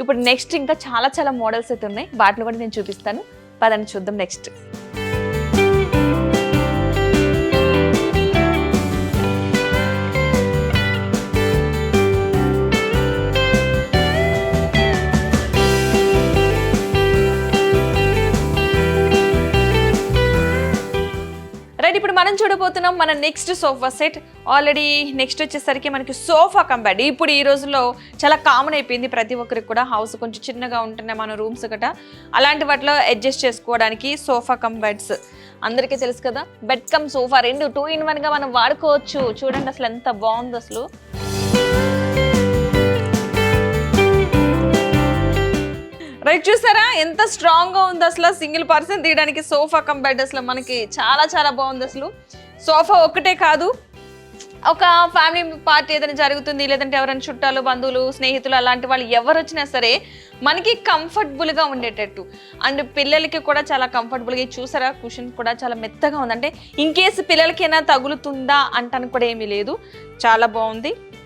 ఇప్పుడు నెక్స్ట్ ఇంకా చాలా చాలా మోడల్స్ అయితే ఉన్నాయి, వాటిని కూడా నేను చూపిస్తాను. పదండి చూద్దాం నెక్స్ట్. రైట్, ఇప్పుడు మనం చూడబోతున్నాం మన next sofa set. Already next వచ్చేసరికి మనకి సోఫా కమ్ బెడ్. ఇప్పుడు ఈ రోజుల్లో చాలా కామన్ అయిపోయింది ప్రతి ఒక్కరికి కూడా. హౌస్ కొంచెం చిన్నగా ఉంటున్నాయి మన రూమ్స్ గట, అలాంటి వాటిలో అడ్జస్ట్ చేసుకోవడానికి సోఫా కమ్ బెడ్స్ అందరికీ తెలుసు కదా. బెడ్ కమ్ సోఫా 2 in 1 గా మనం వాడుకోవచ్చు. చూడండి అసలు ఎంత బాగుంది అసలు. రైట్, చూసారా ఎంత స్ట్రాంగ్ గా ఉంది అసలు. సింగిల్ పర్సన్ తీయడానికి సోఫా కమ్ బెడ్ అసలు మనకి చాలా చాలా బాగుంది అసలు. సోఫా ఒక్కటే కాదు, ఒక ఫ్యామిలీ పార్టీ ఏదైనా జరుగుతుంది, లేదంటే ఎవరైనా చుట్టాలు బంధువులు స్నేహితులు అలాంటి వాళ్ళు ఎవరు వచ్చినా సరే మనకి కంఫర్టబుల్గా ఉండేటట్టు. అండ్ పిల్లలకి కూడా చాలా కంఫర్టబుల్గా. చూసారా కుషన్ కూడా చాలా మెత్తగా ఉంది. అంటే ఇన్ కేసు పిల్లలకి ఏమైనా తగులుతుందా అంటానికి కూడా ఏమీ లేదు, చాలా బాగుంది.